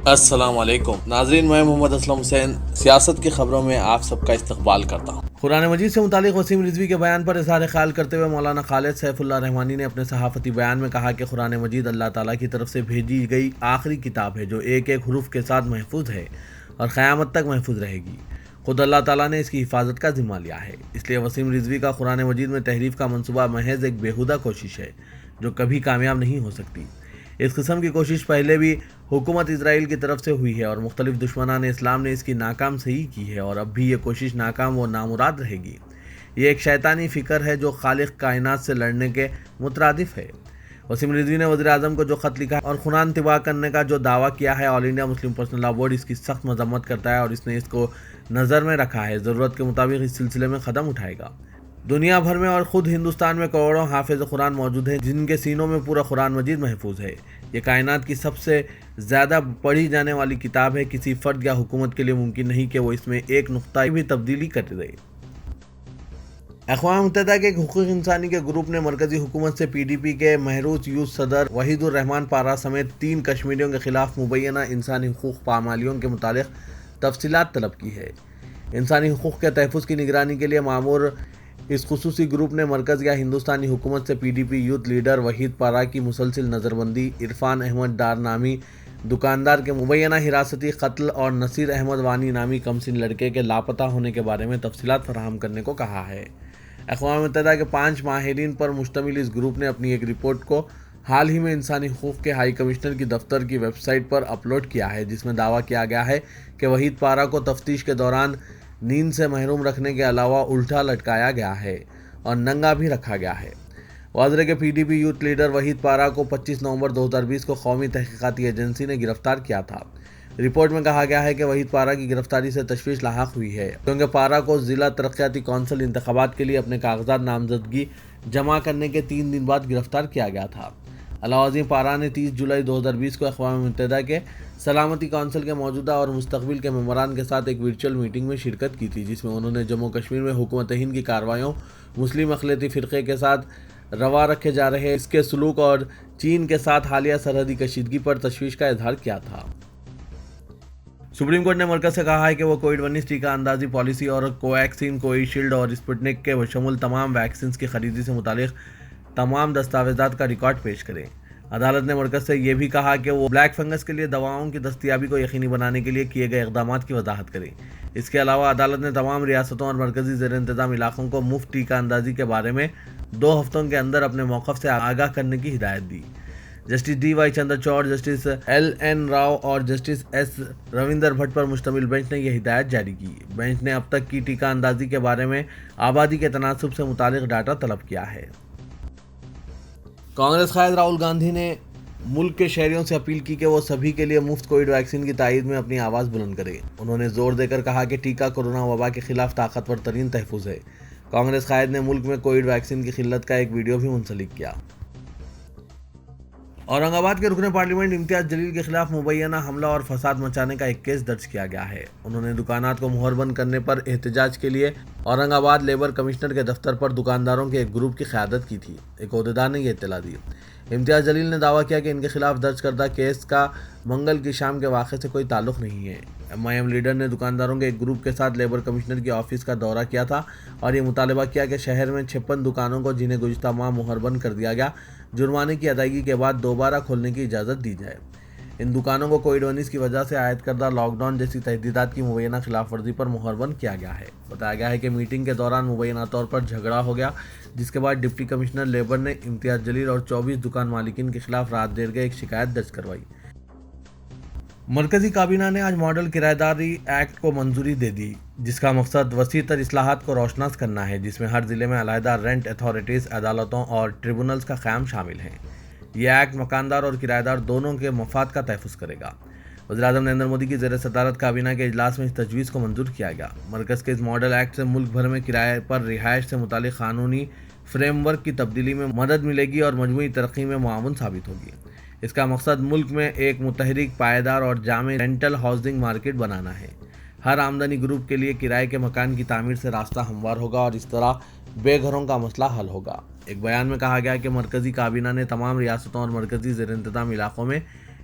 السلام علیکم ناظرین، میں محمد اسلم حسین سیاست کی خبروں میں آپ سب کا استقبال کرتا ہوں۔ قرآن مجید سے متعلق وسیم رضوی کے بیان پر اظہار خیال کرتے ہوئے مولانا خالد سیف اللہ رحمانی نے اپنے صحافتی بیان میں کہا کہ قرآن مجید اللہ تعالیٰ کی طرف سے بھیجی گئی آخری کتاب ہے جو ایک ایک حروف کے ساتھ محفوظ ہے اور قیامت تک محفوظ رہے گی۔ خود اللہ تعالیٰ نے اس کی حفاظت کا ذمہ لیا ہے، اس لیے وسیم رضوی کا قرآن مجید میں تحریف کا منصوبہ محض ایک بیہودہ کوشش ہے جو کبھی کامیاب نہیں ہو سکتی۔ اس قسم کی کوشش پہلے بھی حکومت اسرائیل کی طرف سے ہوئی ہے اور مختلف دشمنان اسلام نے اس کی ناکام صحیح کی ہے، اور اب بھی یہ کوشش ناکام و نامراد رہے گی۔ یہ ایک شیطانی فکر ہے جو خالق کائنات سے لڑنے کے مترادف ہے۔ وسیم رضوی نے وزیر اعظم کو جو خط لکھا اور خنان طباع کرنے کا جو دعویٰ کیا ہے، all India Muslim personal law board اس کی سخت مذمت کرتا ہے اور اس نے اس کو نظر میں رکھا ہے، ضرورت کے مطابق اس سلسلے میں قدم اٹھائے گا۔ دنیا بھر میں اور خود ہندوستان میں کروڑوں حافظ قرآن موجود ہیں جن کے سینوں میں پورا قرآن مجید محفوظ ہے۔ یہ کائنات کی سب سے زیادہ پڑھی جانے والی کتاب ہے۔ کسی فرد یا حکومت کے لیے ممکن نہیں کہ وہ اس میں ایک نقطہ بھی تبدیلی کر دے۔ اقوام متحدہ کے حقوق انسانی کے گروپ نے مرکزی حکومت سے پی ڈی پی کے محروس یوتھ صدر وحید الرحمان پارا سمیت 3 کشمیریوں کے خلاف مبینہ انسانی حقوق پامالیوں کے متعلق تفصیلات طلب کی ہے۔ انسانی حقوق کے تحفظ کی نگرانی کے لیے مامور اس خصوصی گروپ نے مرکز یا ہندوستانی حکومت سے P D P youth leader Waheed Para کی مسلسل نظر بندی، عرفان احمد ڈار نامی دکاندار کے مبینہ حراستی قتل اور نصیر احمد وانی نامی کمسن لڑکے کے لاپتہ ہونے کے بارے میں تفصیلات فراہم کرنے کو کہا ہے۔ اقوام متحدہ کے 5 ماہرین پر مشتمل اس گروپ نے اپنی ایک رپورٹ کو حال ہی میں انسانی حقوق کے ہائی کمشنر کی دفتر کی ویب سائٹ پر اپلوڈ کیا ہے، جس میں دعویٰ کیا گیا ہے کہ وحید پارا کو تفتیش کے دوران نیند سے محروم رکھنے کے علاوہ الٹا لٹکایا گیا ہے اور ننگا بھی رکھا گیا ہے۔ واضح کہ P D P youth leader Waheed Para کو 25 نومبر 2020 کو قومی تحقیقاتی ایجنسی نے گرفتار کیا تھا۔ رپورٹ میں کہا گیا ہے کہ وحید پارا کی گرفتاری سے تشویش لاحق ہوئی ہے کیونکہ پارا کو ضلع ترقیاتی کونسل انتخابات کے لیے اپنے کاغذات نامزدگی جمع کرنے کے 3 دن بعد گرفتار کیا گیا تھا۔ علاوہ ازیں پارا نے 30 جولائی 2020 کو اقوام متحدہ کے سلامتی کونسل کے موجودہ اور مستقبل کے ممبران کے ساتھ ایک ورچوئل میٹنگ میں شرکت کی تھی، جس میں انہوں نے جموں کشمیر میں حکومت ہند کی کارروائیوں، مسلم اقلیتی فرقے کے ساتھ روا رکھے جا رہے اس کے سلوک اور چین کے ساتھ حالیہ سرحدی کشیدگی پر تشویش کا اظہار کیا تھا۔ سپریم کورٹ نے مرکز سے کہا ہے کہ وہ کووڈ-19 ٹیکہ اندازی پالیسی اور کوویکسین، کووی شیلڈ اور اسپوتنک کے بشمول تمام ویکسینز کی خریدی سے متعلق تمام دستاویزات کا ریکارڈ پیش کرے۔ عدالت نے مرکز سے یہ بھی کہا کہ وہ بلیک فنگس کے لیے دواؤں کی دستیابی کو یقینی بنانے کے لیے کیے گئے اقدامات کی وضاحت کرے۔ اس کے علاوہ عدالت نے تمام ریاستوں اور مرکزی زیر انتظام علاقوں کو مفت ٹیکہ اندازی کے بارے میں 2 ہفتوں کے اندر اپنے موقف سے آگاہ کرنے کی ہدایت دی۔ Justice D Y Chandrachud, justice L N Rao اور جسٹس ایس رویندر بھٹ پر مشتمل بینچ نے یہ ہدایت جاری کی۔ بینچ نے اب تک کی ٹیکہ اندازی کے بارے میں آبادی کے تناسب سے متعلق ڈاٹا طلب کیا ہے۔ کانگریس قائد راہل گاندھی نے ملک کے شہریوں سے اپیل کی کہ وہ سبھی کے لیے مفت کووڈ ویکسین کی تائید میں اپنی آواز بلند کریں۔ انہوں نے زور دے کر کہا کہ ٹیکہ کورونا وبا کے خلاف طاقتور ترین تحفظ ہے۔ کانگریس قائد نے ملک میں کووڈ ویکسین کی قلت کا ایک ویڈیو بھی منسلک کیا۔ اورنگ آباد کے رکن پارلیمنٹ امتیاز جلیل کے خلاف مبینہ حملہ اور فساد مچانے کا ایک کیس درج کیا گیا ہے۔ انہوں نے دکانات کو مہر بند کرنے پر احتجاج کے لیے اورنگ آباد لیبر کمشنر کے دفتر پر دکانداروں کے ایک گروپ کی قیادت کی تھی۔ ایک عہدیدار نے یہ اطلاع دی۔ امتیاز جلیل نے دعویٰ کیا کہ ان کے خلاف درج کردہ کیس کا منگل کی شام کے واقعے سے کوئی تعلق نہیں ہے۔ ایم آئی ایم لیڈر نے دکانداروں کے ایک گروپ کے ساتھ لیبر کمشنر کے آفس کا دورہ کیا تھا اور یہ مطالبہ کیا کہ شہر میں 56 دکانوں کو جنہیں گزشتہ ماہ مہر بند کر دیا گیا، جرمانے کی ادائیگی کے بعد دوبارہ کھولنے کی اجازت دی جائے۔ ان دکانوں کو کووڈ-19 کی وجہ سے عائد کردہ لاک ڈاؤن جیسی تحدیدات کی مبینہ خلاف ورزی پر مہر بند کیا گیا ہے۔ بتایا گیا ہے کہ میٹنگ کے دوران مبینہ طور پر جھگڑا ہو گیا، جس کے بعد ڈپٹی کمشنر لیبر نے امتیاز جلیل اور 24 دکان مالکین کے خلاف رات دیر گئے ایک شکایت درج کروائی۔ مرکزی کابینہ نے آج ماڈل کرایہ داری ایکٹ کو منظوری دے دی، جس کا مقصد وسیع تر اصلاحات کو روشناس کرنا ہے، جس میں ہر ضلع میں علیحدہ رینٹ اتھارٹیز، عدالتوں اور ٹریبونلز کا قیام شامل ہے۔ یہ ایکٹ مکاندار اور کرایہ دار دونوں کے مفاد کا تحفظ کرے گا۔ وزیر اعظم نریندر مودی کی زیر صدارت کابینہ کے اجلاس میں اس تجویز کو منظور کیا گیا۔ مرکز کے اس ماڈل ایکٹ سے ملک بھر میں کرائے پر رہائش سے متعلق قانونی فریم ورک کی تبدیلی میں مدد ملے گی اور مجموعی ترقی میں معاون ثابت ہوگی۔ اس کا مقصد ملک میں ایک متحرک، پائیدار اور جامع رینٹل ہاؤسنگ مارکیٹ بنانا ہے۔ ہر آمدنی گروپ کے لیے کرائے کے مکان کی تعمیر سے راستہ ہموار ہوگا اور اس طرح بے گھروں کا مسئلہ حل ہوگا۔ ایک بیان میں کہا گیا کہ مرکزی کابینہ نے تمام ریاستوں اور مرکزی زیر انتظام علاقوں میں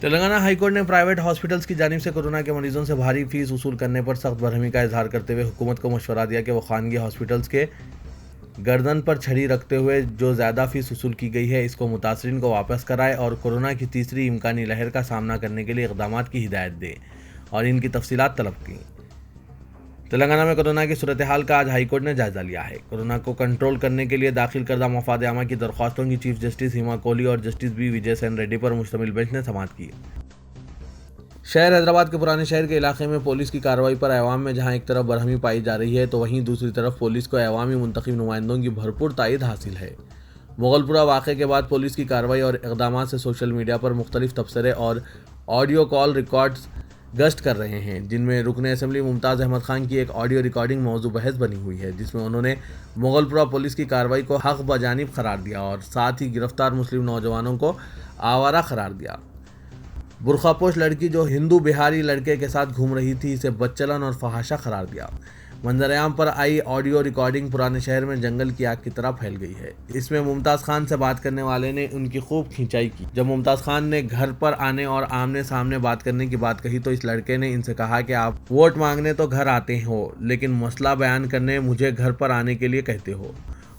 تلنگانہ ہائی کورٹ نے پرائیویٹ ہاسپٹلز کی جانب سے کورونا کے مریضوں سے بھاری فیس وصول کرنے پر سخت برہمی کا اظہار کرتے ہوئے حکومت کو مشورہ دیا کہ وہ خانگی ہاسپٹلز کے گردن پر چھڑی رکھتے ہوئے جو زیادہ فیس وصول کی گئی ہے اس کو متاثرین کو واپس کرائے اور کورونا کی تیسری امکانی لہر کا سامنا کرنے کے لیے اقدامات کی ہدایت دے اور ان کی تفصیلات طلب کی۔ تلنگانہ میں کورونا کی صورتحال کا آج ہائی کورٹ نے جائزہ لیا ہے۔ کورونا کو کنٹرول کرنے کے لیے داخل کردہ مفاد عامہ کی درخواستوں کی چیف جسٹس ہیما کوہلی اور جسٹس بی وجے سین ریڈی پر مشتمل بینچ نے سماعت کی۔ شہر حیدرآباد کے پرانے شہر کے علاقے میں پولیس کی کارروائی پر عوام میں جہاں ایک طرف برہمی پائی جا رہی ہے تو وہیں دوسری طرف پولیس کو عوامی منتخب نمائندوں کی بھرپور تائید حاصل ہے۔ مغل پورہ واقعے کے بعد پولیس کی کارروائی اور اقدامات سے سوشل میڈیا پر مختلف تبصرے اور آڈیو کال ریکارڈز گشت کر رہے ہیں، جن میں رکن اسمبلی ممتاز احمد خان کی ایک آڈیو ریکارڈنگ موضوع بحث بنی ہوئی ہے، جس میں انہوں نے مغل پورہ پولیس کی کارروائی کو حق بجانب قرار دیا اور ساتھ ہی گرفتار مسلم نوجوانوں کو آوارہ قرار دیا۔ برقع پوش لڑکی جو ہندو بہاری لڑکے کے ساتھ گھوم رہی تھی اسے بدچلن اور فحاشہ قرار دیا۔ منظر عام پر آئی آڈیو ریکارڈنگ پرانے شہر میں جنگل کی آگ کی طرح پھیل گئی ہے۔ اس میں ممتاز خان سے بات کرنے والے نے ان کی خوب کھینچائی کی۔ جب ممتاز خان نے گھر پر آنے اور آمنے سامنے بات کرنے کی بات کہی تو اس لڑکے نے ان سے کہا کہ آپ ووٹ مانگنے تو گھر آتے ہو لیکن مسئلہ بیان کرنے مجھے گھر پر آنے کے لیے کہتے ہو۔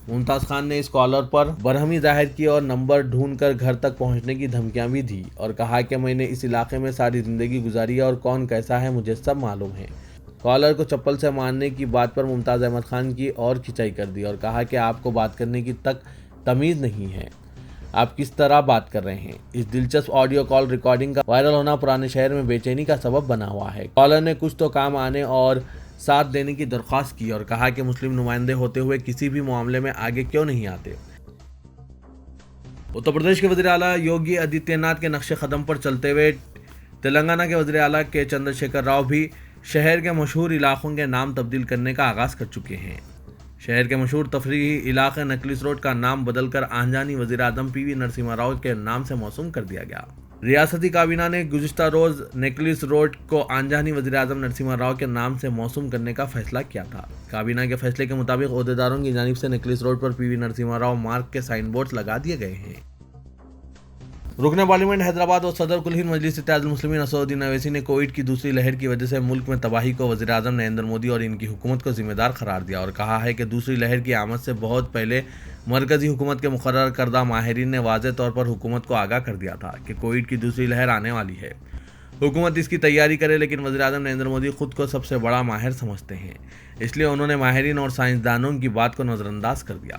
ممتاز خان نے اس کالر پر برہمی ظاہر کی اور نمبر ڈھونڈ کر گھر تک پہنچنے کی دھمکیاں بھی دی اور کہا کہ میں نے اس علاقے میں ساری زندگی گزاری ہے اور کون کیسا ہے مجھے سب معلوم ہے۔ کالر کو چپل سے مارنے کی بات پر ممتاز احمد خان کی اور کھنچائی کر دی اور کہا کہ آپ کو بات کرنے کی تک تمیز نہیں ہے، آپ کس طرح بات کر رہے ہیں۔ اس دلچسپ آڈیو کال ریکارڈنگ کا وائرل ہونا پرانے شہر میں بے چینی کا سبب بنا ہوا ہے۔ کالر نے کچھ تو کام آنے اور ساتھ دینے کی درخواست کی اور کہا کہ مسلم نمائندے ہوتے ہوئے کسی بھی معاملے میں آگے کیوں نہیں آتے۔ اتر پردیش کے وزیر اعلیٰ یوگی آدتیہ ناتھ کے نقش قدم پر چلتے ہوئے تلنگانہ کے وزیر اعلیٰ کے چندر شیکھر راؤ بھی شہر کے مشہور علاقوں کے نام تبدیل کرنے کا آغاز کر چکے ہیں۔ شہر کے مشہور تفریحی علاقے نکلس روڈ کا نام بدل کر آنجانی وزیر اعظم پی وی نرسمہا راؤ کے نام سے موسوم کر دیا گیا۔ ریاستی کابینہ نے گزشتہ روز نیکلس روڈ کو آنجانی وزیر اعظم نرسمہا راؤ کے نام سے موسوم کرنے کا فیصلہ کیا تھا۔ کابینہ کے فیصلے کے مطابق عہدیداروں کی جانب سے نیکلس روڈ پر پی وی نرسمہا راؤ مارک کے سائن بورڈز لگا دیے گئے ہیں۔ رکن پارلیمنٹ حیدرآباد اور صدر کل ہند مجلس اتحاد المسلمین اسد الدین اویسی نے کووڈ کی دوسری لہر کی وجہ سے ملک میں تباہی کو وزیر اعظم نریندر مودی اور ان کی حکومت کو ذمہ دار قرار دیا اور کہا ہے کہ دوسری لہر کی آمد سے بہت پہلے مرکزی حکومت کے مقرر کردہ ماہرین نے واضح طور پر حکومت کو آگاہ کر دیا تھا کہ کووڈ کی دوسری لہر آنے والی ہے۔ حکومت اس کی تیاری کرے لیکن وزیر اعظم نریندر مودی خود کو سب سے بڑا ماہر سمجھتے ہیں، اس لیے انہوں نے ماہرین اور سائنسدانوں کی بات کو نظر انداز کر دیا۔